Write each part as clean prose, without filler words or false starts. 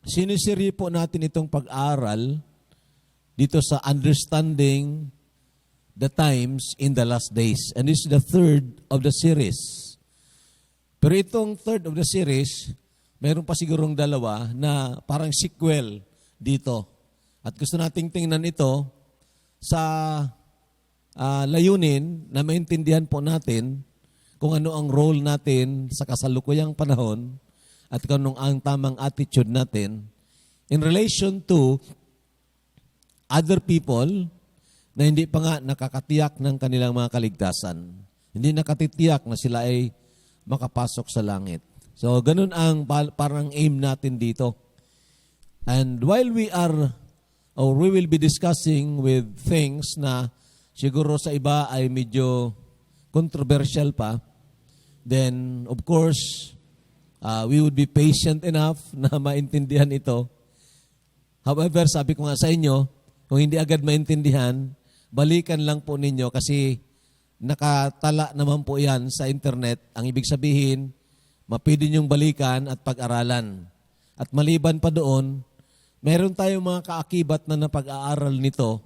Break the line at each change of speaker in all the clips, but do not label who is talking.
Sinisiri po natin itong pag-aaral dito sa Understanding the Times in the Last Days. And this is the third of the series. Pero itong third of the series, mayroon pa sigurong dalawa na parang sequel dito. At gusto nating tingnan ito sa layunin na maintindihan po natin kung ano ang role natin sa kasalukuyang panahon at kung ano ang tamang attitude natin in relation to other people na hindi pa nga nakakatiyak ng kanilang mga kaligtasan. Hindi nakatitiyak na sila ay makapasok sa langit. So, ganun ang parang aim natin dito. And while we will be discussing with things na siguro sa iba ay medyo controversial pa, then, of course, we would be patient enough na maintindihan ito. However, sabi ko nga sa inyo, kung hindi agad maintindihan, balikan lang po ninyo kasi nakatala naman po yan sa internet. Ang ibig sabihin, mapwede niyong balikan at pag-aralan. At maliban pa doon, meron tayong mga kaakibat na napag-aaral nito.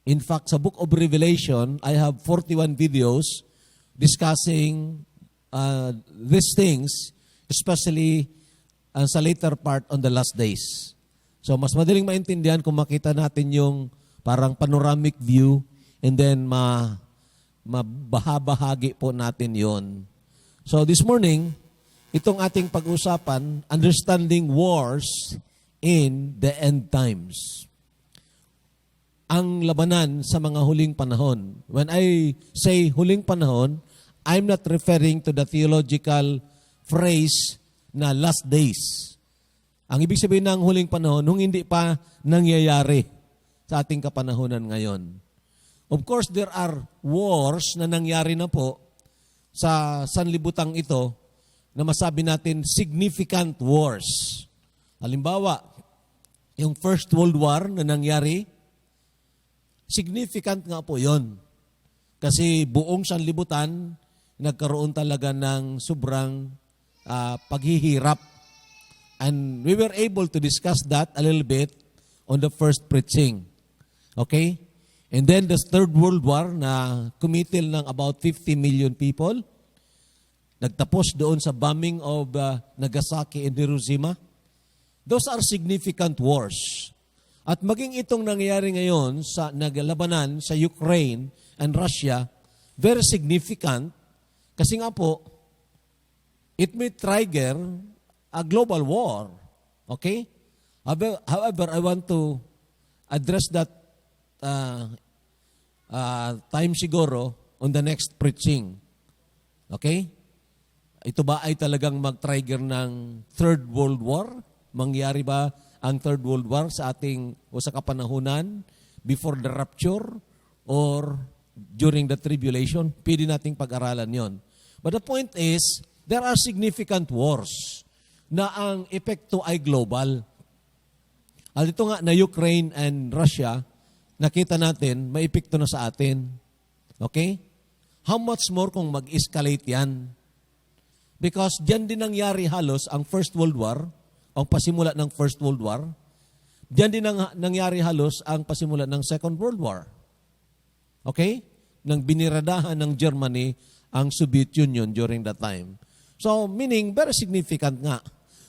In fact, sa Book of Revelation, I have 41 videos discussing these things, especially sa later part on the last days. So, mas madaling maintindihan kung makita natin yung parang panoramic view and then mabahabahagi po natin yon. So, this morning, itong ating pag-usapan, understanding wars in the end times. Ang labanan sa mga huling panahon. When I say huling panahon, I'm not referring to the theological phrase na last days. Ang ibig sabihin ng huling panahon, nung hindi pa nangyayari sa ating kapanahunan ngayon. Of course, there are wars na nangyari na po sa sanlibutang ito na masabi natin significant wars. Halimbawa, yung First World War na nangyari, significant nga po yon. Kasi buong sanlibutan, nagkaroon talaga ng sobrang paghihirap. And we were able to discuss that a little bit on the first preaching. Okay? And then the Third World War na kumitil ng about 50 million people. Nagtapos doon sa bombing of Nagasaki and Hiroshima. Those are significant wars. At maging itong nangyayari ngayon sa naglabanan sa Ukraine and Russia, very significant kasi nga po, it may trigger a global war. Okay? However, I want to address that time siguro on the next preaching. Okay? Ito ba ay talagang mag-trigger ng Third World War? Mangyari ba ang Third World War sa ating o sa kapanahunan before the rapture or during the tribulation? Pwede nating pag-aralan yon. But the point is, there are significant wars na ang epekto ay global. At ito nga na Ukraine and Russia, nakita natin, may epekto na sa atin. Okay? How much more kung mag-escalate yan? Because diyan din nangyari halos ang First World War, ang pasimula ng First World War. Diyan din nangyari halos ang pasimula ng Second World War. Okay? Nang biniradahan ng Germany ang Soviet Union during that time. So, meaning, very significant nga.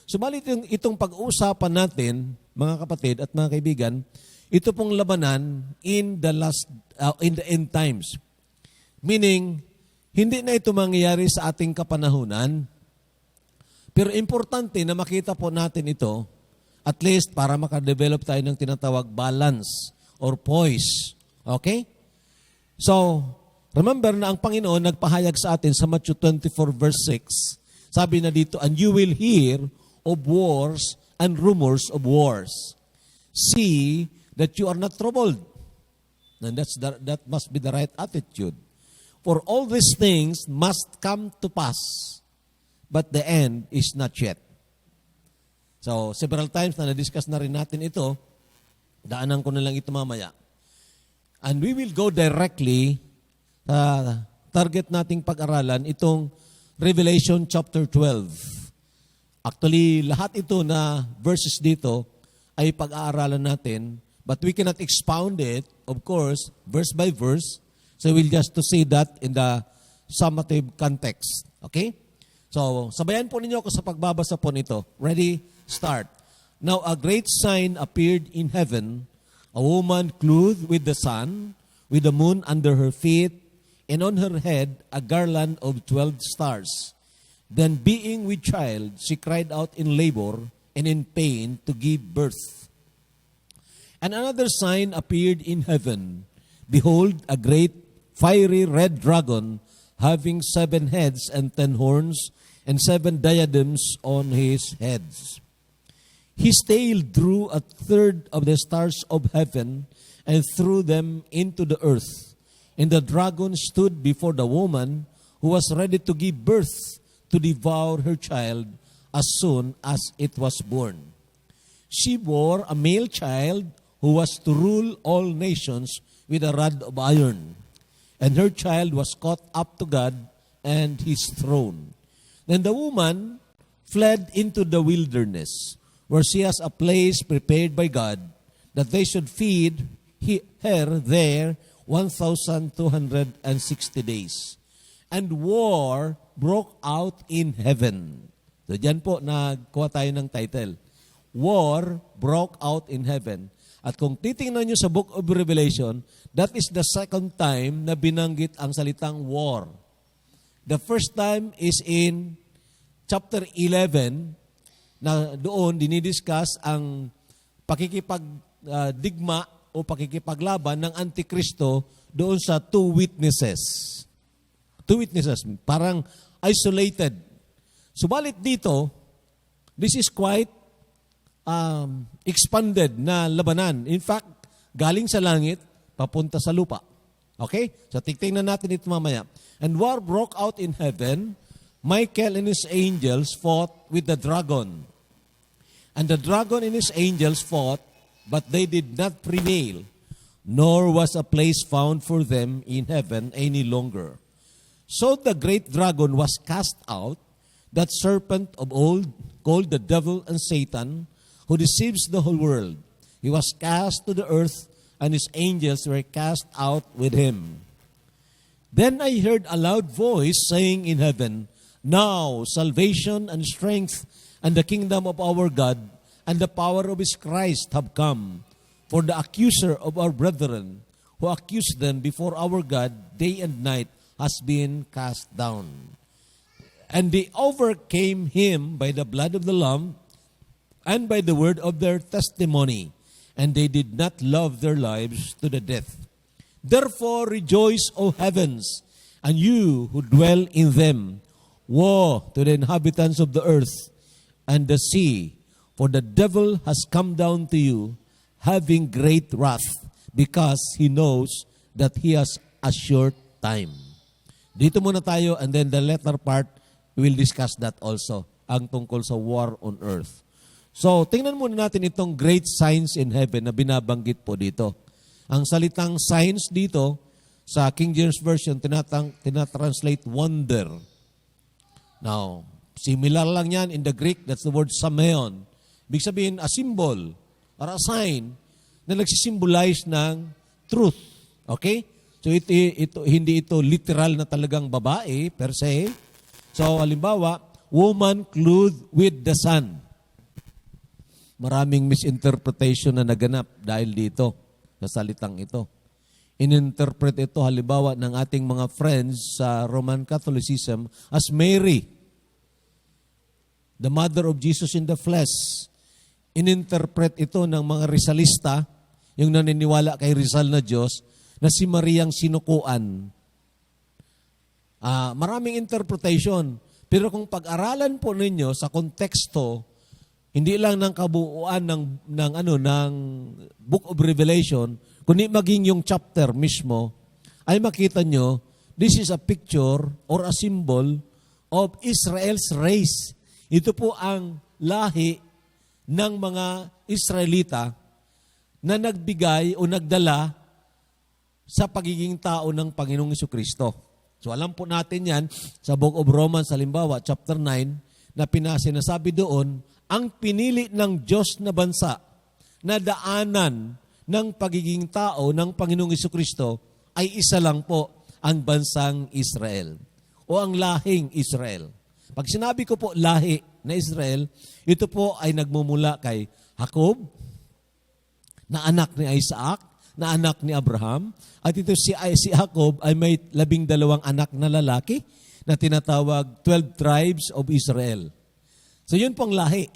Subalit itong pag-uusapan natin, mga kapatid at mga kaibigan, ito pong labanan in the end times. Meaning, hindi na ito mangyayari sa ating kapanahunan. Pero importante na makita po natin ito, at least para makadevelop tayo ng tinatawag balance or poise. Okay? So, remember na ang Panginoon nagpahayag sa atin sa Matthew 24 verse 6. Sabi na dito, and you will hear of wars and rumors of wars. See that you are not troubled. And that must be the right attitude. For all these things must come to pass, but the end is not yet. So, several times na na-discuss na rin natin ito. Daanan ko na lang ito mamaya. And we will go directly sa target nating pag-aralan, itong Revelation chapter 12. Actually, lahat ito na verses dito ay pag-aaralan natin, but we cannot expound it, of course, verse by verse. So we'll just to see that in the summative context. Okay? So, sabayan po ninyo ako sa pagbabasa po nito. Ready? Start. Now a great sign appeared in heaven, a woman clothed with the sun, with the moon under her feet, and on her head a garland of 12 stars. Then being with child, she cried out in labor and in pain to give birth. And another sign appeared in heaven. Behold, a great fiery red dragon, having 7 heads and 10 horns, and 7 diadems on his heads. His tail drew a third of the stars of heaven and threw them into the earth. And the dragon stood before the woman who was ready to give birth to devour her child as soon as it was born. She bore a male child who was to rule all nations with a rod of iron. And her child was caught up to God and his throne. Then the woman fled into the wilderness, where she has a place prepared by God, that they should feed her there 1,260 days. And war broke out in heaven. So dyan po nagkuha tayo ng title. War broke out in heaven. At kung titingnan nyo sa Book of Revelation, that is the second time na binanggit ang salitang war. The first time is in chapter 11, na doon dinidiscuss ang pakikipagdigma o pakikipaglaban ng Antikristo doon sa 2 witnesses. 2 witnesses, parang isolated. Subalit dito, this is quite expanded na labanan. In fact, galing sa langit, papunta sa lupa. Okay? So tingnan natin ito mamaya. And war broke out in heaven. Michael and his angels fought with the dragon. And the dragon and his angels fought, but they did not prevail, nor was a place found for them in heaven any longer. So the great dragon was cast out, that serpent of old, called the devil and Satan, who deceives the whole world. He was cast to the earth, and his angels were cast out with him. Then I heard a loud voice saying in heaven, Now salvation and strength and the kingdom of our God and the power of his Christ have come. For the accuser of our brethren, who accused them before our God day and night, has been cast down. And they overcame him by the blood of the Lamb and by the word of their testimony, and they did not love their lives to the death. Therefore rejoice, O heavens, and you who dwell in them. Woe to the inhabitants of the earth and the sea, for the devil has come down to you, having great wrath, because he knows that he has a short time. Dito muna tayo, and then the latter part, we will discuss that also, ang tungkol sa war on earth. So, tingnan muna natin itong great signs in heaven na binabanggit po dito. Ang salitang signs dito, sa King James Version, tinatranslate wonder. Now, similar lang yan in the Greek, that's the word sameon. Ibig sabihin, a symbol or a sign na nagsisimbolize ng truth. Okay? So, hindi ito literal na talagang babae per se. So, halimbawa, woman clothed with the sun. Maraming misinterpretation na naganap dahil dito sa salitang ito. Ininterpret ito halimbawa ng ating mga friends sa Roman Catholicism as Mary, the mother of Jesus in the flesh. Ininterpret ito ng mga Rizalista, yung naniniwala kay Rizal na Diyos, na si Mariang sinukuan. Maraming interpretation. Pero kung pag-aralan po ninyo sa konteksto, hindi lang ng kabuuan ng Book of Revelation, kundi maging yung chapter mismo, ay makita nyo, this is a picture or a symbol of Israel's race. Ito po ang lahi ng mga Israelita na nagbigay o nagdala sa pagiging tao ng Panginoong Jesucristo. So alam po natin yan sa Book of Romans, halimbawa, chapter 9, na sinasabi doon, ang pinili ng Diyos na bansa na daanan ng pagiging tao ng Panginoong Jesucristo ay isa lang po, ang bansang Israel o ang lahing Israel. Pag sinabi ko po lahi na Israel, ito po ay nagmumula kay Jacob, na anak ni Isaac, na anak ni Abraham, at ito si Jacob ay may 12 anak na lalaki na tinatawag 12 tribes of Israel. So yun pong lahi.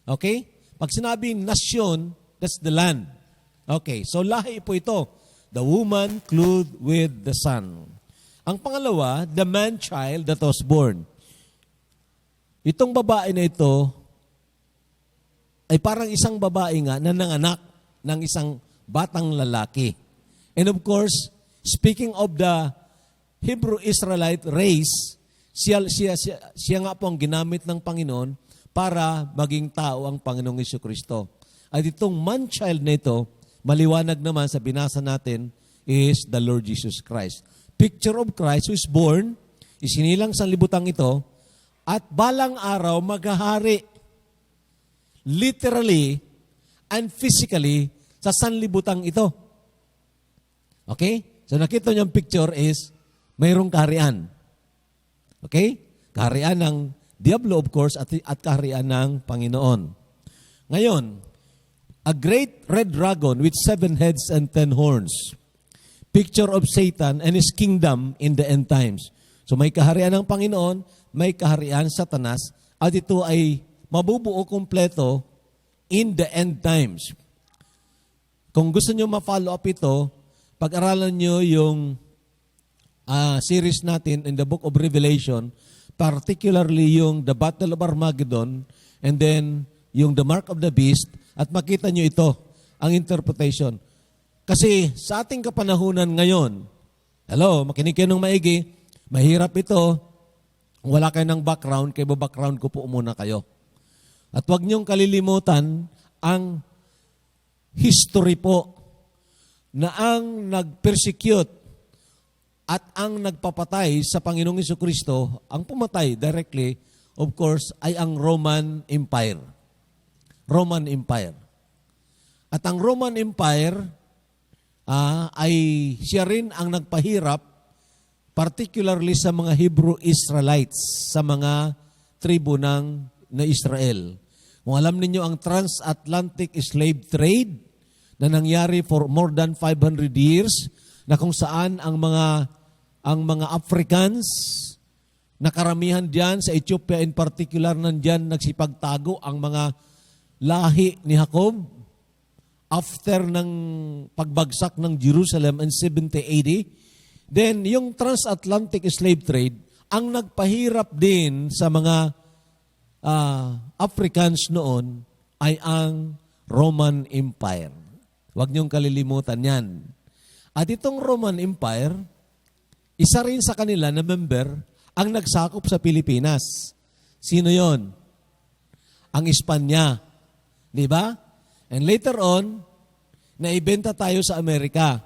Okay? Pag sinabing nasyon, that's the land. Okay, so lahi po ito. The woman clothed with the sun. Ang pangalawa, the man-child that was born. Itong babae na ito ay parang isang babae nga na nanganak ng isang batang lalaki. And of course, speaking of the Hebrew Israelite race, siya nga po ang ginamit ng Panginoon para maging tao ang Panginoong Jesucristo. At itong man-child na ito, maliwanag naman sa binasa natin, is the Lord Jesus Christ. Picture of Christ who is born, isinilang sa libutang ito, at balang araw maghahari. Literally and physically sa sanlibutang ito. Okay? So nakita niyo yung picture is mayroong kaharian. Okay? Kaharian ng Diablo of course at kaharian ng Panginoon. Ngayon, a great red dragon with 7 heads and 10 horns. Picture of Satan and his kingdom in the end times. So may kaharian ng Panginoon, may kaharian Satanas, at ito ay mabubuo kumpleto in the end times. Kung gusto nyo ma-follow up ito, pag-aralan nyo yung series natin in the book of Revelation, particularly yung the Battle of Armageddon, and then yung the Mark of the Beast, at makita nyo ito, ang interpretation. Kasi sa ating kapanahunan ngayon, makinig kayo ng maigi, mahirap ito, wala kayo ng background, kaya background ko po muna kayo. At huwag niyong kalilimutan ang history po na ang nag-persecute at ang nagpapatay sa Panginoong Jesucristo, ang pumatay directly, of course, ay ang Roman Empire. Roman Empire. At ang Roman Empire ay siya rin ang nagpahirap, particularly sa mga Hebrew Israelites, sa mga tribu na Israel. Kung alam ninyo ang transatlantic slave trade na nangyari for more than 500 years, na kung saan ang mga Africans na karamihan diyan sa Ethiopia in particular, nandiyan nagsipagtago ang mga lahi ni Jacob after ng pagbagsak ng Jerusalem in 70 AD. Then yung transatlantic slave trade ang nagpahirap din sa mga Africans noon ay ang Roman Empire. Huwag niyong kalilimutan yan. At itong Roman Empire, isa rin sa kanila na member ang nagsakop sa Pilipinas. Sino yon? Ang Espanya. Di ba? And later on, naibenta tayo sa Amerika.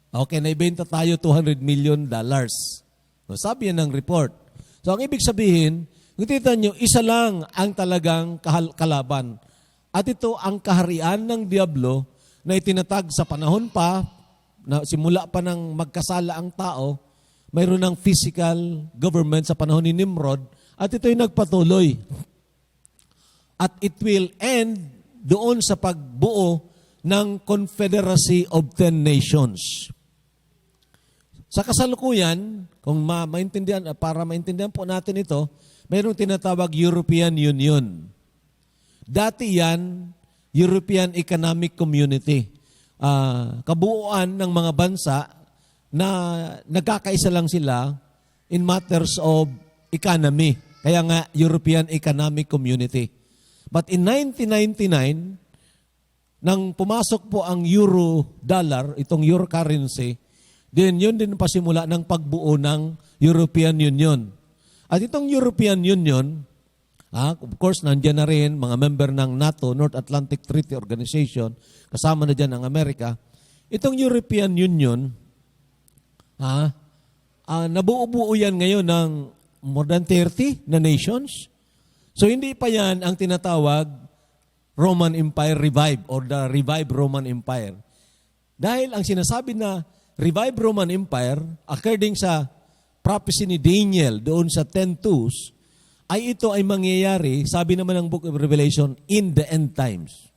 Okay, naibenta tayo $200 million. So, sabi yan ng report. So, ang ibig sabihin, kung tita nyo, isa lang ang talagang kalaban. At ito ang kaharian ng Diablo na itinatag sa panahon pa, na simula pa ng magkasala ang tao, mayroon ng physical government sa panahon ni Nimrod, at ito'y nagpatuloy. At it will end doon sa pagbuo ng Confederacy of 10 Nations. Sa kasalukuyan, kung para maintindihan po natin ito, mayroong tinatawag European Union. Dati yan, European Economic Community. Kabuuan ng mga bansa na nagkakaisa lang sila in matters of economy. Kaya nga, European Economic Community. But in 1999, nang pumasok po ang euro-dollar, itong euro currency, then yun din pasimula ng pagbuo ng European Union. At itong European Union, of course, nandiyan na rin mga member ng NATO, North Atlantic Treaty Organization, kasama na dyan ang Amerika. Itong European Union, nabuo-buo yan ngayon ng more than 30 na nations. So hindi pa yan ang tinatawag Roman Empire revive or the revived Roman Empire. Dahil ang sinasabi na revived Roman Empire, according sa prophecy ni Daniel doon sa 10:2, ay ito ay mangyayari, sabi naman ng Book of Revelation, in the end times.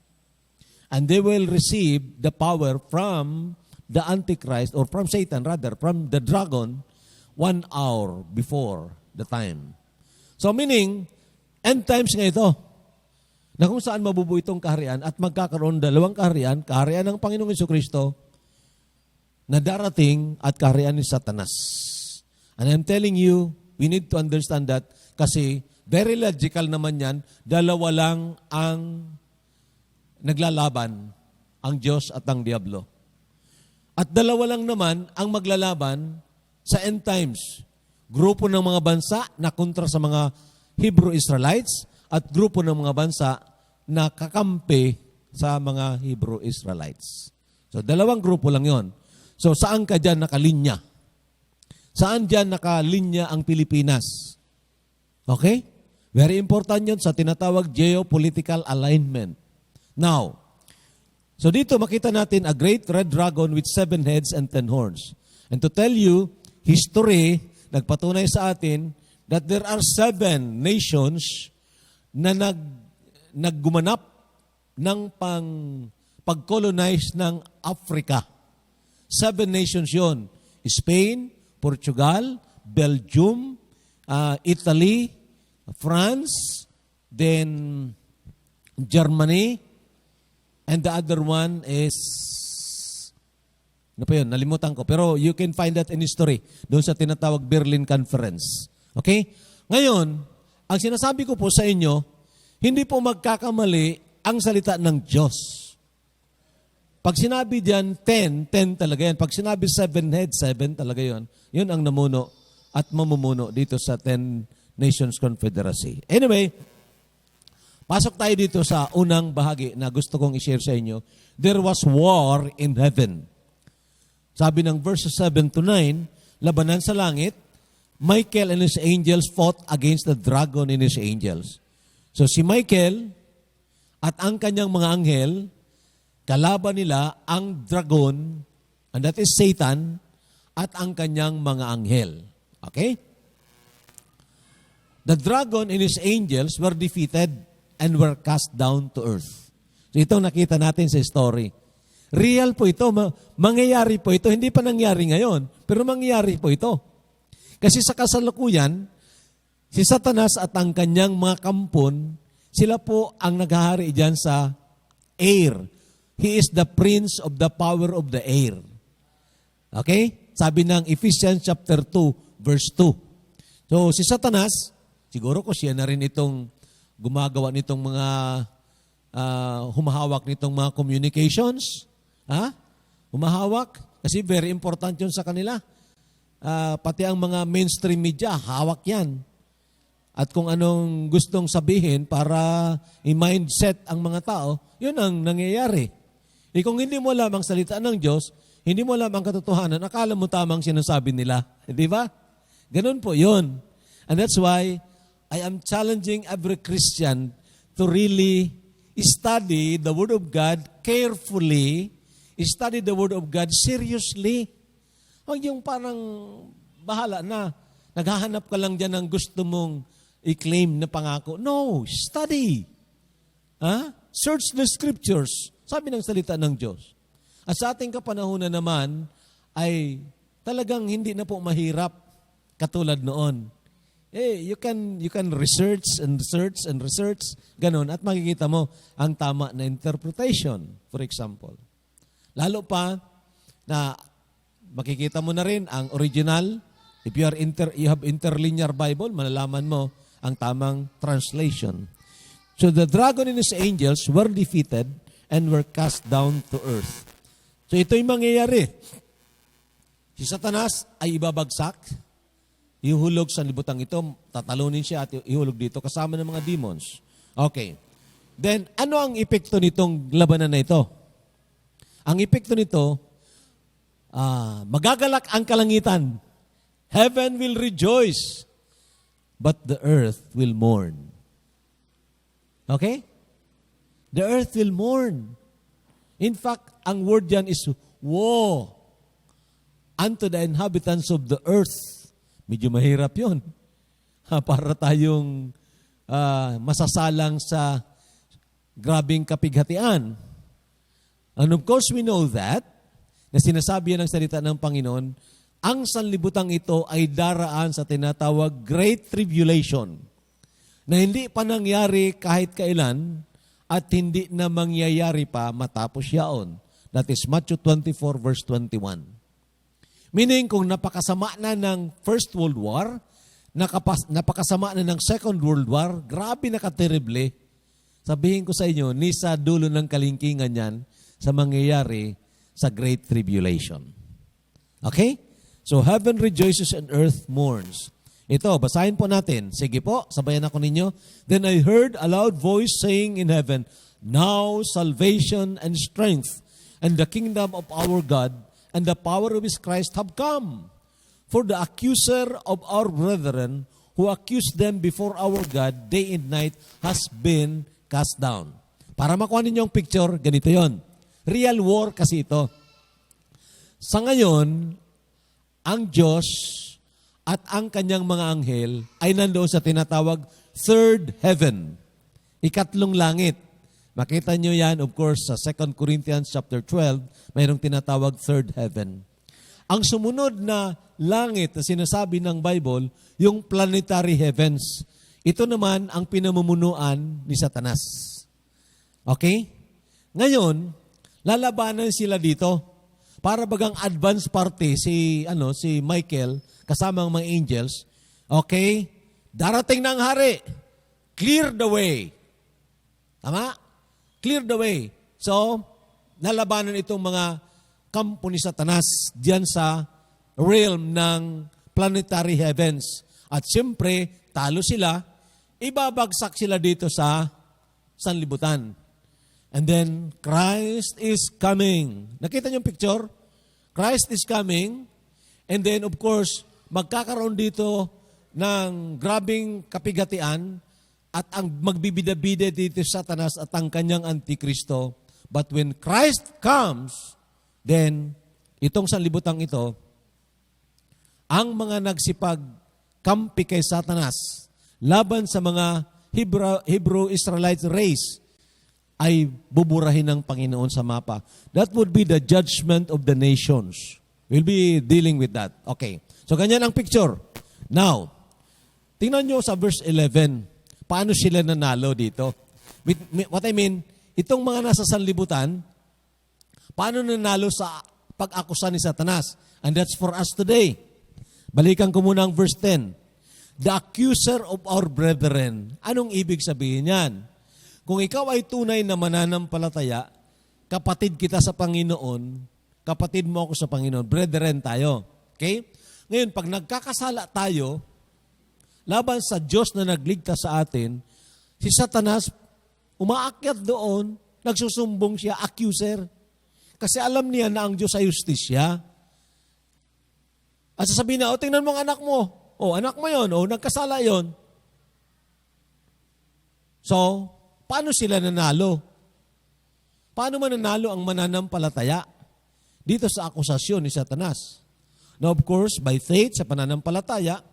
And they will receive the power from the Antichrist, or from Satan rather, from the dragon, 1 hour before the time. So meaning, end times nga ito, na kung saan mabubuo itong kaharian at magkakaroon dalawang kaharian, kaharian ng Panginoong Jesucristo na darating at kaharian ni Satanas. And I'm telling you, we need to understand that kasi very logical naman yan, dalawa lang ang naglalaban, ang Diyos at ang Diablo. At dalawa lang naman ang maglalaban sa end times. Grupo ng mga bansa na kontra sa mga Hebrew Israelites at grupo ng mga bansa na kakampi sa mga Hebrew Israelites. So, dalawang grupo lang yon. So, saan ka dyan nakalinya? Saan dyan nakalinya ang Pilipinas? Okay? Very important yun sa tinatawag geopolitical alignment. Now, so dito makita natin a great red dragon with 7 heads and 10 horns. And to tell you, history, nagpatunay sa atin that there are 7 nations na naggumanap ng pag-colonize ng Africa. 7 nations yon: Spain, Portugal, Belgium, Italy, France, then Germany, and the other one is, ano pa yun, nalimutan ko. Pero you can find that in history, doon sa tinatawag Berlin Conference. Okay? Ngayon, ang sinasabi ko po sa inyo, hindi po magkakamali ang salita ng Diyos. Pag sinabi diyan 10 talaga yan. Pag sinabi 7 head, 7 talaga yon. Yun ang namuno at mamumuno dito sa 10 Nations Confederacy. Anyway, pasok tayo dito sa unang bahagi na gusto kong i-share sa inyo. There was war in heaven. Sabi ng verses 7 to 9, labanan sa langit, Michael and his angels fought against the dragon and his angels. So si Michael at ang kanyang mga anghel, kalaban nila ang dragon, and that is Satan, at ang kanyang mga anghel. Okay? The dragon and his angels were defeated and were cast down to earth. So ito nakita natin sa story. Real po ito. Mangyayari po ito. Hindi pa nangyari ngayon, pero mangyayari po ito. Kasi sa kasalukuyan, si Satanas at ang kanyang mga kampon, sila po ang naghahari dyan sa air. He is the prince of the power of the air. Okay? Sabi ng Ephesians chapter 2, verse 2. So si Satanas, siguro ko siya na rin itong gumagawa nitong mga humahawak nitong mga communications. Humahawak. Kasi very important yun sa kanila. Pati ang mga mainstream media, hawak yan. At kung anong gustong sabihin para i-mindset ang mga tao, yun ang nangyayari. Kung hindi mo alam ang salita ng Diyos, hindi mo alam ang katotohanan, akala mo tamang sinasabi nila. Di ba? Ganun po yun. And that's why I am challenging every Christian to really study the Word of God carefully, study the Word of God seriously. Huwag yung parang bahala na, naghahanap ka lang dyan ng gusto mong i-claim na pangako. No, study. Search the Scriptures. Sabi ng salita ng Diyos. At sa ating kapanahunan naman, ay talagang hindi na po mahirap katulad noon. You can research and research and research, ganun, at makikita mo ang tama na interpretation, for example. Lalo pa na makikita mo na rin ang original. If you have interlinear Bible, malalaman mo ang tamang translation. So the dragon and his angels were defeated and were cast down to earth. So ito'y mangyayari. Si Satanas ay ibabagsak, ihulog sa libutang ito, tatalunin siya at ihulog dito kasama ng mga demons. Okay. Then, ano ang epekto nitong labanan na ito? Ang epekto nito, magagalak ang kalangitan. Heaven will rejoice. but the earth will mourn. Okay? The earth will mourn. In fact, ang word diyan is woe unto the inhabitants of the earth. Medyo mahirap yun. Para tayong masasalang sa grabing kapighatian. And of course, we know that, na sinasabi yan ng salita ng Panginoon, ang sanlibutang ito ay daraan sa tinatawag Great Tribulation, na hindi pa nangyari kahit kailan at hindi na mangyayari pa matapos yaon. That is Matthew 24 verse 21. Meaning, kung napakasama na ng First World War, napakasama na ng Second World War, grabe nakaterible. Sabihin ko sa inyo, ni sa dulo ng kalingkingan yan sa mangyayari sa Great Tribulation. Okay? So, heaven rejoices and earth mourns. Ito, basahin po natin. Sige po, sabayan ako ninyo. Then I heard a loud voice saying in heaven, now salvation and strength and the kingdom of our God and the power of His Christ have come. For the accuser of our brethren who accused them before our God day and night has been cast down. Para makuha ninyo yung picture, ganito yon. Real war kasi ito. Sa ngayon, ang Diyos at ang kanyang mga anghel ay nandoon sa tinatawag third heaven. Ikatlong langit. Makita nyo yan, of course, sa 2 Corinthians chapter 12, mayroong tinatawag third heaven. Ang sumunod na langit na sinasabi ng Bible, yung planetary heavens. Ito naman ang pinamumunuan ni Satanas. Okay? Ngayon, lalabanan sila dito. Para bagang advance party si Michael kasama ang mga angels. Okay? Darating na ang hari. Clear the way. Tama? Clear the way. So, lalabanan itong mga kampo ni Satanas diyan sa realm ng planetary heavens. At siyempre, talo sila, ibabagsak sila dito sa sanlibutan. And then, Christ is coming. Nakita niyo yung picture? Christ is coming. And then, of course, magkakaroon dito ng grabing kapigatian at ang magbibida-bida dito sa Satanas at ang kanyang Antikristo. But when Christ comes, then, itong sanlibutang ito, ang mga nagsipag-kampi kay Satanas laban sa mga Hebrew Israelite race ay buburahin ng Panginoon sa mapa. That would be the judgment of the nations. We'll be dealing with that. Okay. So, ganyan ang picture. Now, tingnan nyo sa verse 11. Paano sila nanalo dito? What I mean, itong mga nasa sanlibutan, paano nanalo sa pag-akusa ni Satanas? And that's for us today. Balikan ko muna ang verse 10. The accuser of our brethren. Anong ibig sabihin yan? Kung ikaw ay tunay na mananampalataya, kapatid kita sa Panginoon, kapatid mo ako sa Panginoon, brethren tayo. Okay? Ngayon, pag nagkakasala tayo, laban sa Diyos na nagligtas sa atin, si Satanas, umaakyat doon, nagsusumbong siya, accuser. Kasi alam niya na ang Diyos ay justisya. At sasabihin na, tingnan mo ang anak mo. Anak mo yon, nagkasala yon. So, paano sila nanalo? Paano mananalo ang mananampalataya? Dito sa akusasyon ni Satanas. Now, of course, by faith, sa pananampalataya,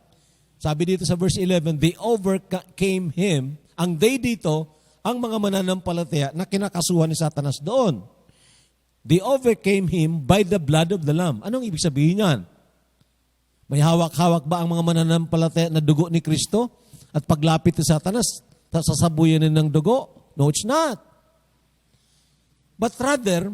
sabi dito sa verse 11, they overcame him. Ang they dito, ang mga mananampalataya na kinakasuhan ni Satanas doon. They overcame him by the blood of the Lamb. Anong ibig sabihin yan? May hawak-hawak ba ang mga mananampalataya na dugo ni Kristo? At paglapit ni Satanas, sasabuyan ng dugo? No, it's not. But rather,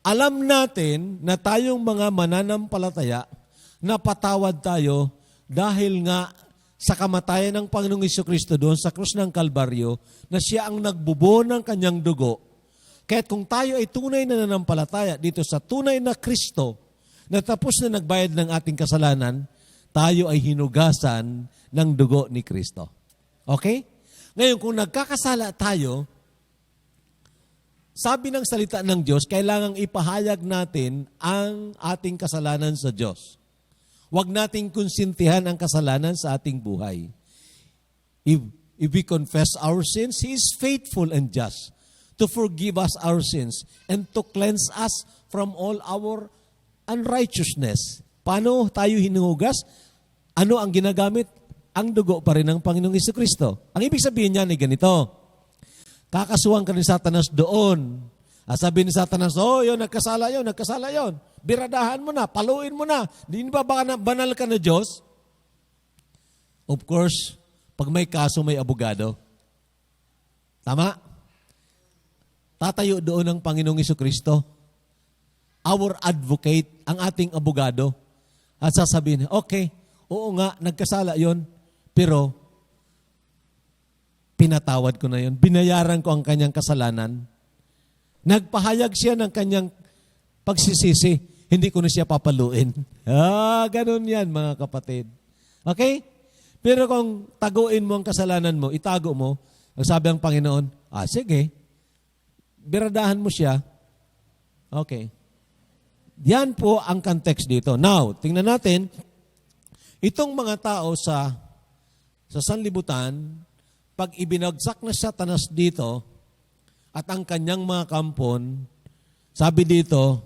alam natin na tayong mga mananampalataya, napatawad tayo dahil nga sa kamatayan ng Panginoong Jesucristo doon sa krus ng Kalbaryo, na siya ang nagbubo ng kanyang dugo. Kaya't kung tayo ay tunay na nanampalataya dito sa tunay na Kristo, na tapos na nagbayad ng ating kasalanan, tayo ay hinugasan ng dugo ni Kristo. Okay? Ngayon, kung nagkakasala tayo, sabi ng salita ng Diyos, kailangang ipahayag natin ang ating kasalanan sa Diyos. Huwag nating konsintihan ang kasalanan sa ating buhay. if we confess our sins, He is faithful and just to forgive us our sins and to cleanse us from all our unrighteousness. Paano tayo hinuhugas? Ano ang ginagamit? Ang dugo pa rin ng Panginoong Jesucristo. Ang ibig sabihin niyan ay ganito. Kakasuhan ka ni Satanas doon. Sabi ni Satanas, yun, nagkasala yun. Biradahan mo na, paluin mo na. Di ba banal ka na Diyos? Of course, pag may kaso, may abogado. Tama? Tatayo doon ang Panginoong Jesucristo. Our advocate, ang ating abogado. At sasabihin, okay, oo nga, nagkasala yon, pero pinatawad ko na yon. Binayaran ko ang kanyang kasalanan. Nagpahayag siya ng kanyang pagsisisi. Hindi ko na siya papaluin. Ganun yan, mga kapatid. Okay? Pero kung taguin mo ang kasalanan mo, itago mo, ang sabi ng Panginoon, sige, biradahan mo siya. Okay. Yan po ang context dito. Now, tingnan natin, itong mga tao sa sanlibutan, pag ibinagsak na Satanas dito, at ang kanyang mga kampon, sabi dito,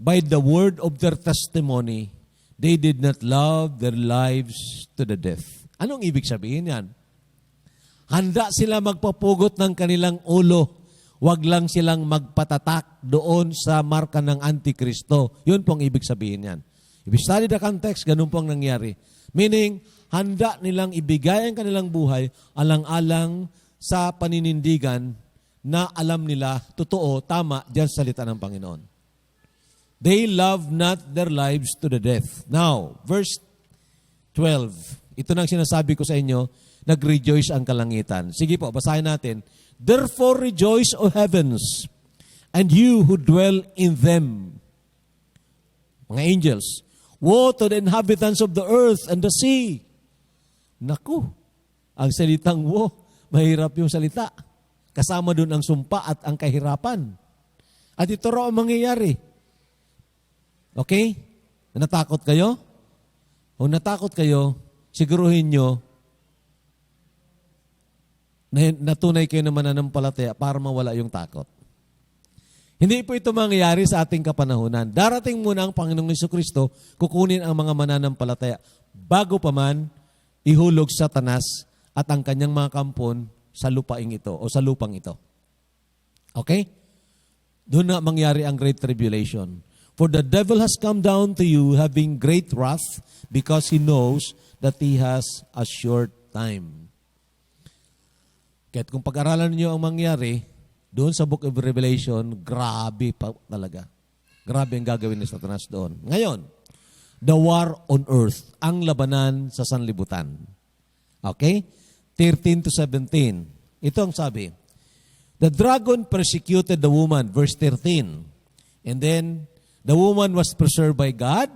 by the word of their testimony, they did not love their lives to the death. Anong ibig sabihin yan? Handa sila magpapugot ng kanilang ulo. Huwag lang silang magpatatak doon sa marka ng Antikristo. Yun pong ibig sabihin yan. If you study the context, ganun pong nangyari. Meaning, handa nilang ibigay ang kanilang buhay alang-alang sa paninindigan na alam nila, totoo, tama, diyan sa salita ng Panginoon. They love not their lives to the death. Now, verse 12. Ito nang sinasabi ko sa inyo, nag-rejoice ang kalangitan. Sige po, basahin natin. Therefore rejoice, O heavens, and you who dwell in them. Mga angels, woe to the inhabitants of the earth and the sea. Naku, ang salitang woe, mahirap yung salita. Kasama doon ang sumpa at ang kahirapan. At ito raw ang mangyayari. Okay? Natakot kayo? Kung natakot kayo, siguruhin nyo na natunay kayo na mananampalataya para mawala yung takot. Hindi po ito mangyayari sa ating kapanahunan. Darating muna ang Panginoong Jesucristo, kukunin ang mga mananampalataya bago pa man ihulog Satanas at ang kanyang mga kampon sa lupaing ito o sa lupang ito. Okay? Doon na mangyari ang Great Tribulation. For the devil has come down to you having great wrath because he knows that he has a short time. Kahit kung pag-aralan niyo ang mangyari, doon sa Book of Revelation, grabe pa talaga. Grabe ang gagawin ni Satanas doon. Ngayon, the war on earth, ang labanan sa sanlibutan. Okay? 13 to 17. Ito ang sabi. The dragon persecuted the woman, verse 13. And then, the woman was preserved by God,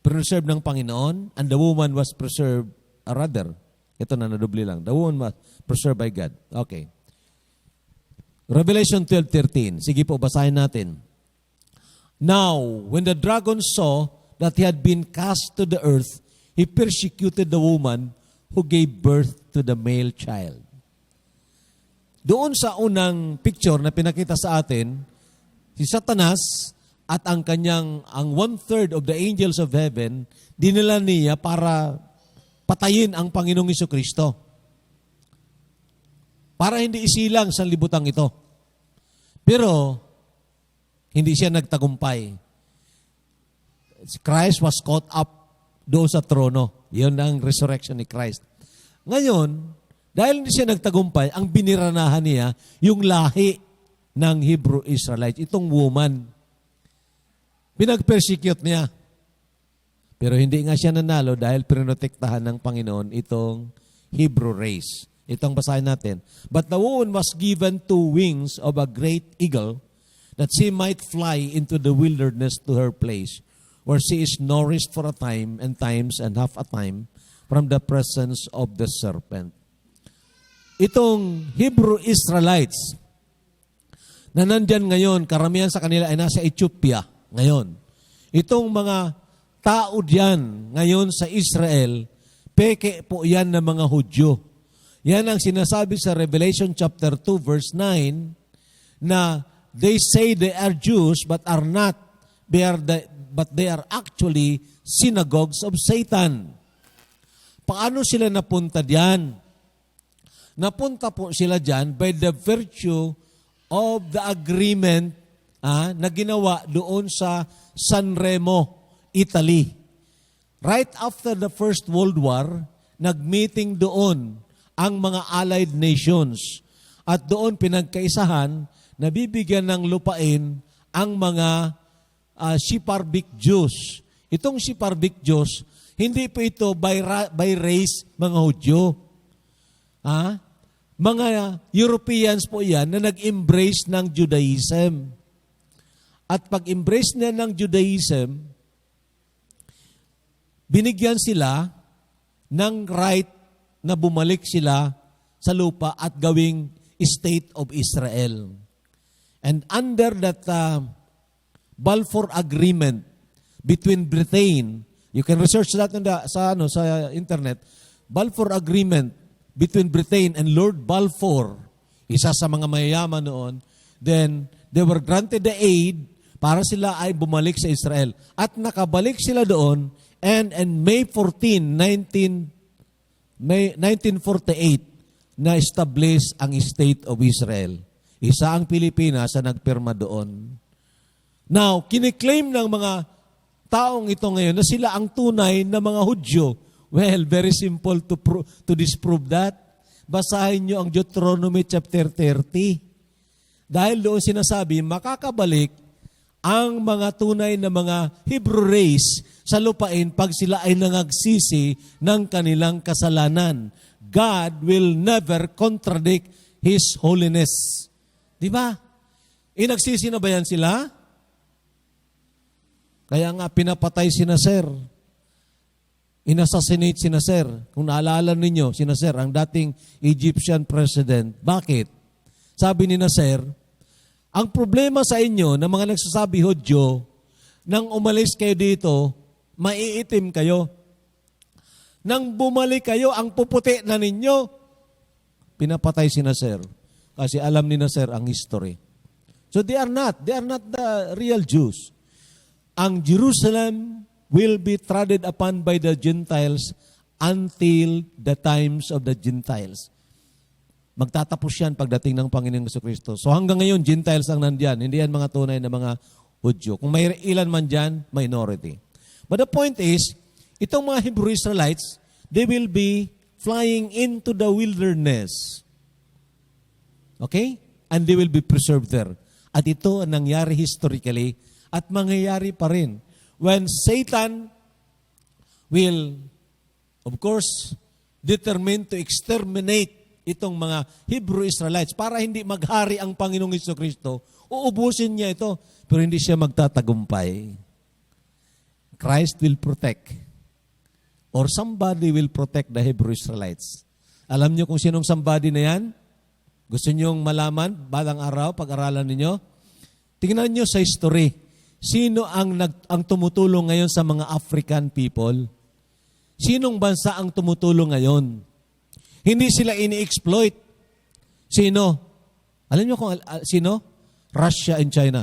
preserved ng Panginoon, and the woman was preserved, ito na nadubli lang. The woman was preserved by God. Okay. Revelation 12:13. Sige po, basahin natin. Now, when the dragon saw that he had been cast to the earth, he persecuted the woman who gave birth to the male child. Doon sa unang picture na pinakita sa atin, si Satanas at ang 1/3 of the angels of heaven, dinala niya para patayin ang Panginoong Jesucristo. Para hindi isilang sa libutang ito. Pero, hindi siya nagtagumpay. Christ was caught up doon sa trono. Yun ang resurrection ni Christ. Ngayon, dahil hindi siya nagtagumpay, ang biniranahan niya, yung lahi ng Hebrew Israelites, itong woman. Pinag-persecute niya. Pero hindi nga siya nanalo dahil pinotektahan ng Panginoon itong Hebrew race. Itong basahin natin. But the woman was given 2 wings of a great eagle that she might fly into the wilderness to her place where she is nourished for a time and times and half a time from the presence of the serpent. Itong Hebrew Israelites na nandyan ngayon, karamihan sa kanila ay nasa Ethiopia ngayon. Itong mga tao diyan ngayon sa Israel, peke po yan ng mga Hudyo. Yan ang sinasabi sa Revelation chapter 2 verse 9 na they say they are Jews but are not. But they are actually synagogues of Satan. Paano sila napunta diyan? Napunta po sila diyan by the virtue of the agreement na ginawa doon sa San Remo, Italy. Right after the First World War, nagmeeting doon ang mga allied nations. At doon pinagkaisahan na bibigyan ng lupain ang mga Sephardic Jews. Itong Sephardic Jews, hindi po ito by race mga Hudyo. Mga Europeans po yan na nag-embrace ng Judaism. At pag-embrace na ng Judaism, binigyan sila ng right na bumalik sila sa lupa at gawing state of Israel. And under that Balfour Agreement between Britain, you can research that sa internet, Balfour Agreement between Britain and Lord Balfour, isa sa mga mayayaman noon, then they were granted the aid para sila ay bumalik sa Israel. At nakabalik sila doon, and May 14, 1948, na-establish ang State of Israel. Isa ang Pilipinas sa nagpirma doon. Now, kiniklaim ng mga taong ito ngayon na sila ang tunay na mga Hudyo. Well, very simple to disprove that. Basahin nyo ang Deuteronomy chapter 30. Dahil doon sinasabi, makakabalik ang mga tunay na mga Hebrew race sa lupain pag sila ay nangagsisi ng kanilang kasalanan. God will never contradict His holiness. Di ba? Inagsisi na ba yan sila? Kaya nga pinapatay si Nasser. Inassassinate si Nasser. Kung naalala ninyo, si Nasser, ang dating Egyptian president. Bakit? Sabi ni Nasser, ang problema sa inyo ng mga nagsasabi Hudyo, nang umalis kayo dito, maiitim kayo. Nang bumalik kayo, ang puputi na ninyo. Pinapatay si Nasser. Kasi alam ni Nasser ang history. So they are not the real Jews. Ang Jerusalem will be trodden upon by the Gentiles until the times of the Gentiles. Magtatapos yan pagdating ng Panginoong Jesucristo. So hanggang ngayon, Gentiles ang nandyan. Hindi yan mga tunay na mga Hudyo. Kung may ilan man dyan, minority. But the point is, itong mga Hebrew Israelites, they will be flying into the wilderness. Okay? And they will be preserved there. At ito ang nangyari historically at mangyayari pa rin. When Satan will, of course, determine to exterminate itong mga Hebrew Israelites para hindi maghari ang Panginoong Jesucristo, uubusin niya ito, pero hindi siya magtatagumpay. Christ will protect, or somebody will protect the Hebrew Israelites. Alam niyo kung sinong somebody na yan? Gusto niyong malaman, balang araw, pag-aralan ninyo? Tingnan niyo sa history. Sino ang tumutulong ngayon sa mga African people? Sinong bansa ang tumutulong ngayon? Hindi sila ini-exploit. Sino? Alam niyo kung sino? Russia and China.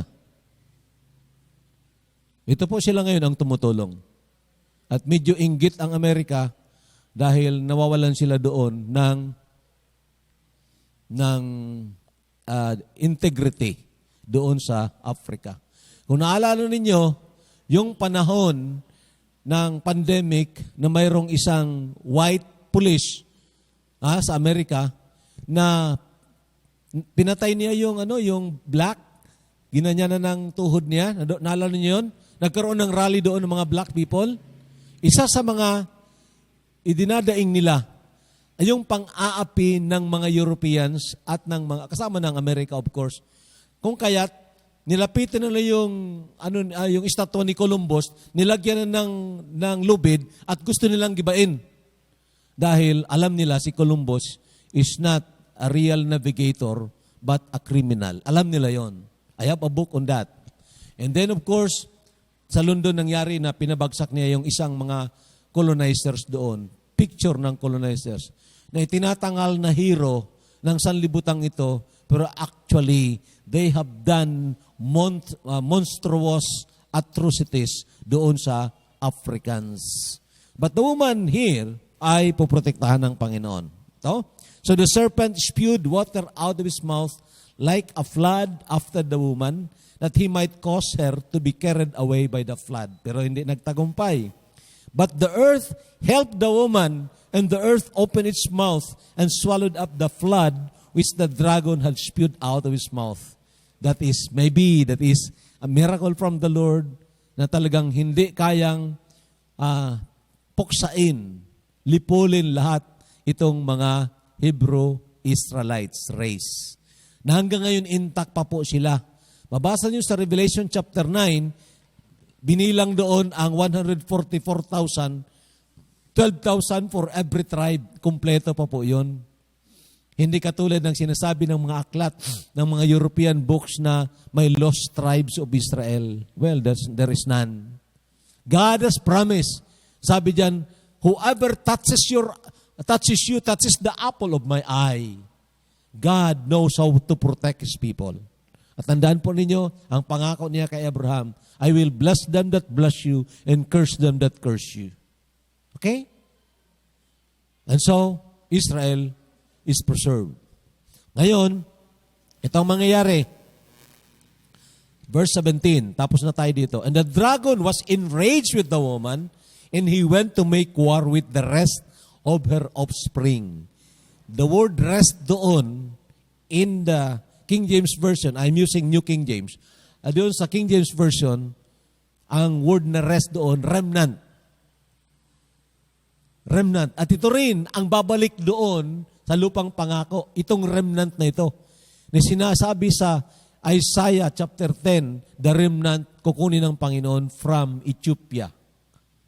Ito po sila ngayon ang tumutulong. At medyo inggit ang Amerika dahil nawawalan sila doon ng integrity doon sa Africa. Kung naalala ninyo, yung panahon ng pandemic na mayroong isang white police sa Amerika na pinatay niya yung black, ginanya na ng tuhod niya. Naalala niyo yun? Nagkaroon ng rally doon ng mga black people. Isa sa mga idinadaing nila ay yung pang-aapi ng mga Europeans at ng mga kasama ng Amerika, of course. Kung kaya't nilapitan nila yung estatwa ni Columbus, nilagyan na ng lubid at gusto nilang gibain. Dahil alam nila si Columbus is not a real navigator but a criminal. Alam nila yon. I have a book on that. And then of course, sa London nangyari na pinabagsak niya yung isang mga colonizers doon. picture ng colonizers na itinatangal na hero ng sanlibutan ito, pero actually, they have done monstrous atrocities doon sa Africans. But the woman here ay poprotektahan ng Panginoon. Ito? So the serpent spewed water out of his mouth like a flood after the woman, that he might cause her to be carried away by the flood. Pero hindi nagtagumpay. But the earth helped the woman, and the earth opened its mouth and swallowed up the flood which the dragon had spewed out of his mouth. That is a miracle from the Lord na talagang hindi kayang puksain, lipulin lahat itong mga Hebrew Israelites race. Na hanggang ngayon intact pa po sila. Mabasa niyo sa Revelation chapter 9, binilang doon ang 144,000, 12,000 for every tribe. Kumpleto pa po yun. Hindi katulad ng sinasabi ng mga aklat ng mga European books na may lost tribes of Israel. Well, there is none. God has promised. Sabi diyan, whoever touches you, touches the apple of my eye. God knows how to protect His people. At tandaan po ninyo, ang pangako niya kay Abraham, I will bless them that bless you and curse them that curse you. Okay? And so, Israel is preserved. Ngayon, itong mangyayari, verse 17, tapos na tayo dito. And the dragon was enraged with the woman, and he went to make war with the rest of her offspring. The word rest doon, in the King James Version, I'm using New King James. Doon sa King James Version, ang word na rest doon, remnant. Remnant. At ito rin, ang babalik doon sa lupang pangako, itong remnant na ito. Na sinasabi sa Isaiah chapter 10, the remnant kukunin ng Panginoon from Ethiopia,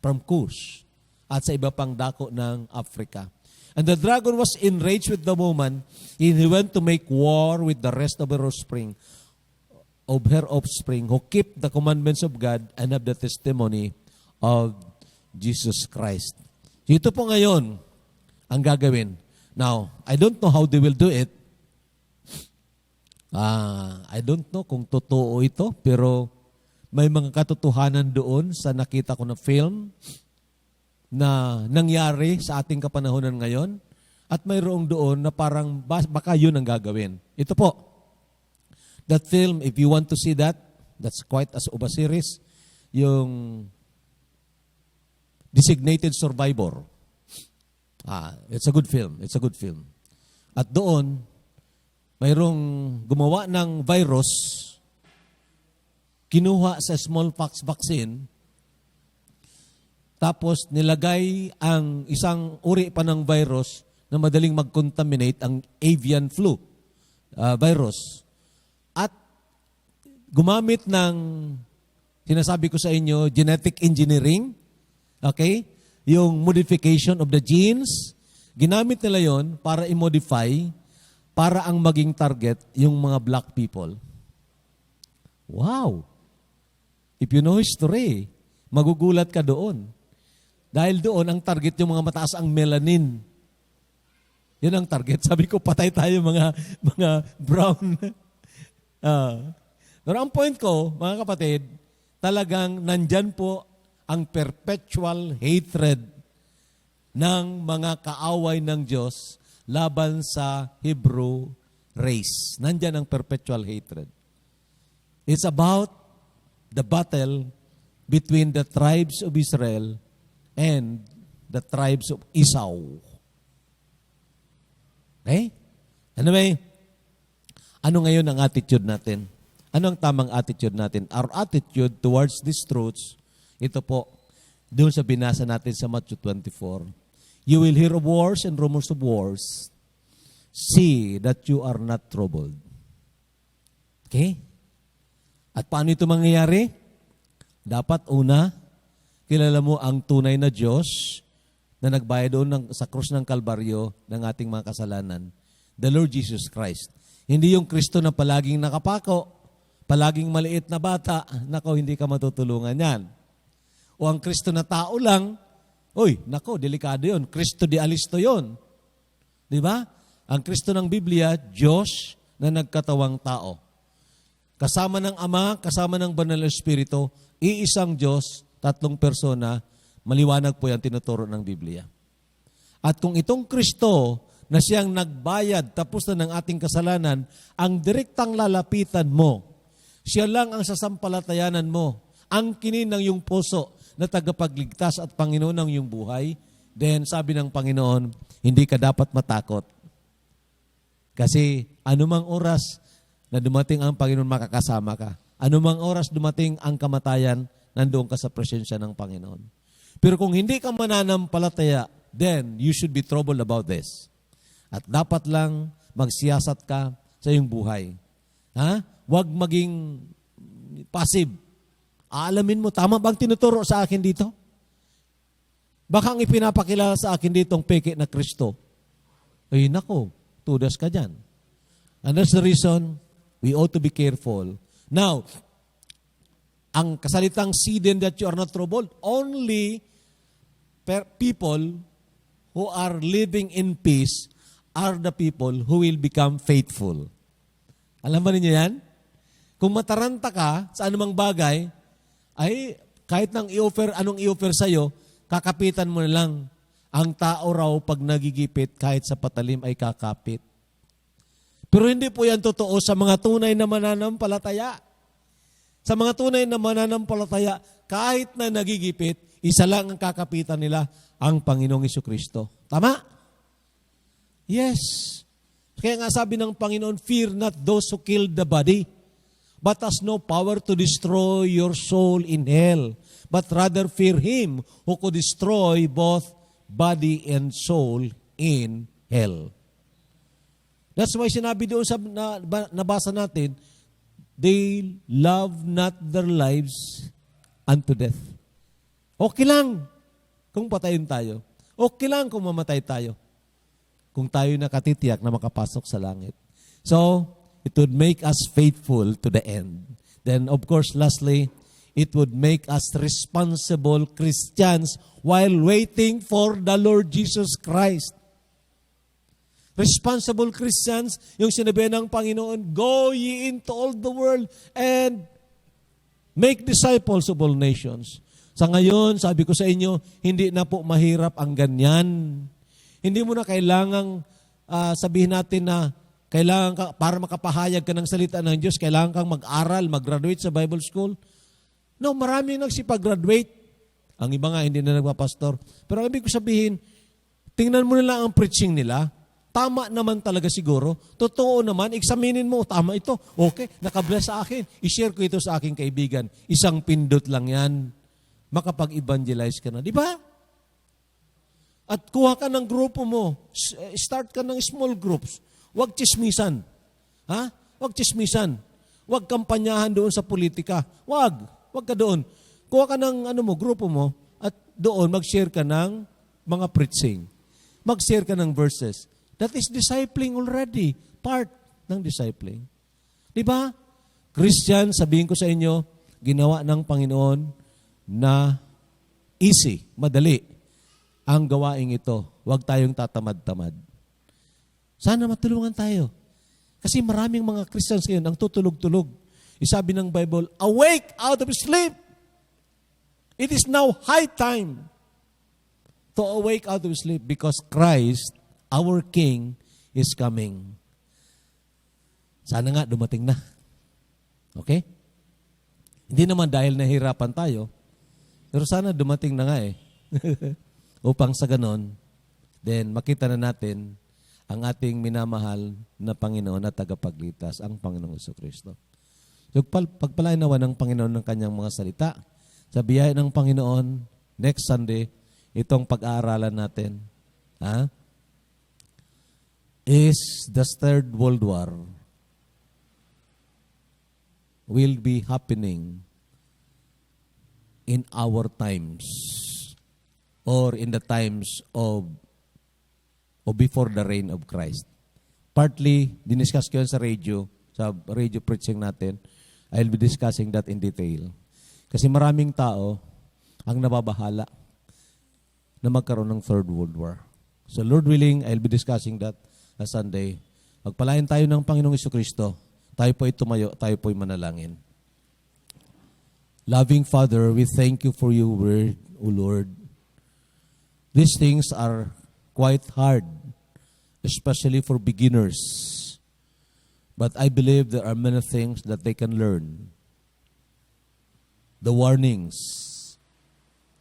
from Cush, at sa iba pang dako ng Africa. And the dragon was enraged with the woman, and he went to make war with the rest of her offspring, who keep the commandments of God and have the testimony of Jesus Christ. Ito po ngayon ang gagawin. Now, I don't know how they will do it. I don't know kung totoo ito, pero may mga katotohanan doon sa nakita ko na film na nangyari sa ating kapanahonan ngayon, at mayroong doon na parang baka yun ang gagawin. Ito po, that film, if you want to see that, that's quite as of a series, yung Designated Survivor. It's a good film. It's a good film. At doon, mayroong gumawa ng virus, kinuha sa smallpox vaccine, tapos nilagay ang isang uri pa ng virus na madaling mag-contaminate, ang avian flu virus. At gumamit ng, sinasabi ko sa inyo, genetic engineering, okay? Yung modification of the genes, ginamit nila yon para i-modify, para ang maging target yung mga black people. Wow! If you know history, magugulat ka doon. Dahil doon, ang target yung mga mataas ang melanin. Yan ang target. Sabi ko, patay tayo mga brown. Pero ang point ko, mga kapatid, talagang nandyan po ang perpetual hatred ng mga kaaway ng Diyos laban sa Hebrew race. Nandyan ang perpetual hatred. It's about the battle between the tribes of Israel and the tribes of Esau. Okay? Anyway, ano ngayon ang attitude natin? Ano ang tamang attitude natin? Our attitude towards these truths, ito po, doon sa binasa natin sa Matthew 24. You will hear of wars and rumors of wars. See that you are not troubled. Okay? At paano ito mangyayari? Dapat una, kilala mo ang tunay na Diyos na nagbayad doon sa krus ng Kalbaryo ng ating mga kasalanan. The Lord Jesus Christ. Hindi yung Kristo na palaging nakapako, palaging maliit na bata, nako, hindi ka matutulungan yan. O ang Kristo na tao lang, Uy, nako, delikado yun. Kristo di alisto yun. Di ba? Ang Kristo ng Biblia, Diyos na nagkatawang tao. Kasama ng Ama, kasama ng Banal na Espiritu, iisang Diyos, tatlong persona, maliwanag po yan tinuturo ng Biblia. At kung itong Kristo na siyang nagbayad, tapos na ng ating kasalanan, ang direktang lalapitan mo, siya lang ang sasampalatayanan mo, ang kinin ng iyong puso na tagapagligtas at Panginoon ng iyong buhay, then sabi ng Panginoon, hindi ka dapat matakot. Kasi anumang oras na dumating ang Panginoon, makakasama ka. Anumang oras dumating ang kamatayan, nandoon ka sa presensya ng Panginoon. Pero kung hindi ka mananampalataya, then you should be troubled about this. At dapat lang magsiyasat ka sa iyong buhay. Ha? Huwag maging passive. Aalamin mo, tama bang tinuturo sa akin dito? Baka ang ipinapakilala sa akin dito ang peke na Kristo. Ay nako, tudas ka dyan. And that's the reason we ought to be careful. Now, ang kasalitang see then that you are not troubled, only people who are living in peace are the people who will become faithful. Alam ba ninyo yan? Kung mataranta ka sa anumang bagay, ay kahit nang anong i-offer sa'yo, kakapitan mo na lang. Ang tao raw pag nagigipit, kahit sa patalim ay kakapit. Pero hindi po yan totoo sa mga tunay na mananampalataya. Sa mga tunay na mananampalataya, kahit na nagigipit, isa lang ang kakapitan nila, ang Panginoong Jesucristo. Tama? Yes. Kaya nga sabi ng Panginoon, fear not those who kill the body, but has no power to destroy your soul in hell. But rather fear Him who could destroy both body and soul in hell. That's why sinabi doon sa nabasa natin, they love not their lives unto death. Okay lang kung patayin tayo. Okay lang kung mamatay tayo. Kung tayo nakatitiyak na makapasok sa langit. So, it would make us faithful to the end. Then, of course, lastly, it would make us responsible Christians while waiting for the Lord Jesus Christ. Responsible Christians, yung sinabi ng Panginoon, go ye into all the world and make disciples of all nations. Sa ngayon, sabi ko sa inyo, hindi na po mahirap ang ganyan. Hindi mo na kailangang sabihin natin na kailangan ka, para makapahayag ka ng salita ng Diyos, kailangan kang mag-aral, mag-graduate sa Bible School. No, marami nagsipag-graduate. Ang iba nga, hindi na nagpapastor. Pero ang ibig ko sabihin, tingnan mo nila ang preaching nila. Tama naman talaga siguro. Totoo naman, examinin mo, tama ito. Okay, nakabless sa akin. I-share ko ito sa aking kaibigan. Isang pindot lang yan. Makapag-evangelize ka na. Di ba? At kuha ka ng grupo mo. Start ka ng small groups. Huwag chismisan. Ha? Huwag chismisan. Huwag kampanyahan doon sa politika. Huwag ka doon. Kuha ka ng grupo mo at doon mag-share ka ng mga preaching. Mag-share ka ng verses. That is discipling already. Part ng discipling. Di ba? Christian, sabihin ko sa inyo, ginawa ng Panginoon na easy, madali ang gawaing ito. Huwag tayong tatamad-tamad. Sana matulungan tayo. Kasi maraming mga Christians ngayon ang tutulog-tulog. Isabi ng Bible, awake out of sleep. It is now high time to awake out of sleep because Christ, our King, is coming. Sana nga dumating na. Okay? Hindi naman dahil nahirapan tayo, pero sana dumating na nga eh. Upang sa ganon, then makita na natin ang ating minamahal na Panginoon na tagapagligtas, ang Panginoong Jesucristo. So, pagpalain nawa ng Panginoon ng kanyang mga salita. Sa biyaya ng Panginoon, next Sunday, itong pag-aaralan natin, is the Third World War will be happening in our times or in the times of before the reign of Christ. Partly, diniscuss ko yun sa radio preaching natin. I'll be discussing that in detail. Kasi maraming tao ang nababahala. na magkaroon ng Third World War. So Lord willing, I'll be discussing that last Sunday. Pagpalain tayo ng Panginoong Jesucristo. Tayo po ay tumayo, tayo po ay manalangin. Loving Father, we thank you for your word, O Lord. These things are quite hard, especially for beginners. But I believe there are many things that they can learn. The warnings.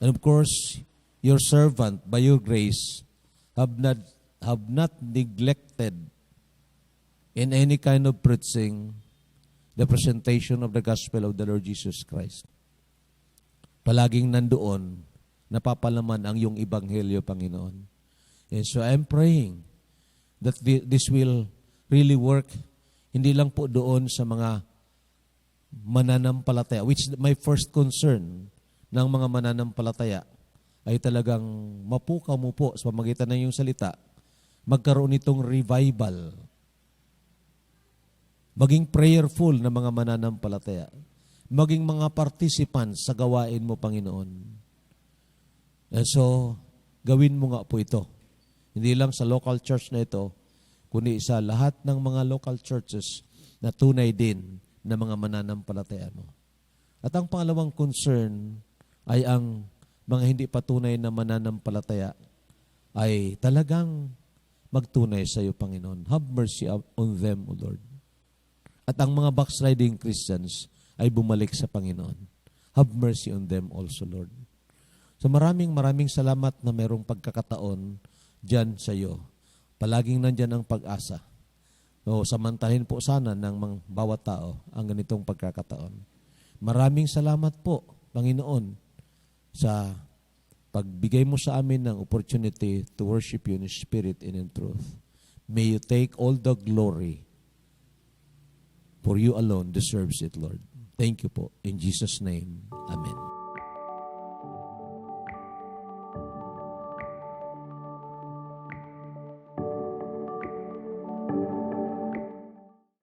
And of course, your servant, by your grace, have not neglected in any kind of preaching the presentation of the gospel of the Lord Jesus Christ. Palaging nandoon, napapalaman ang iyong ebanghelyo, Panginoon. And so I'm praying that this will really work, hindi lang po doon sa mga mananampalataya, which my first concern ng mga mananampalataya ay talagang mapukaw mo po sa pamagitan ng iyong salita, magkaroon itong revival. Maging prayerful na mga mananampalataya. Maging mga participants sa gawain mo, Panginoon. And so, gawin mo nga po ito. Hindi lang sa local church na ito, kundi sa lahat ng mga local churches na tunay din na mga mananampalataya mo. At ang pangalawang concern ay ang mga hindi patunay na mananampalataya ay talagang magtunay sa iyo, Panginoon. Have mercy on them, O Lord. At ang mga backsliding Christians ay bumalik sa Panginoon. Have mercy on them also, Lord. So maraming salamat na merong pagkakataon dyan sa iyo. Palaging nandyan ang pag-asa. So, samantahin po sana ng mga bawat tao ang ganitong pagkakataon. Maraming salamat po, Panginoon, sa pagbigay mo sa amin ng opportunity to worship you in spirit and in truth. May you take all the glory, for you alone deserves it, Lord. Thank you po. In Jesus' name, Amen.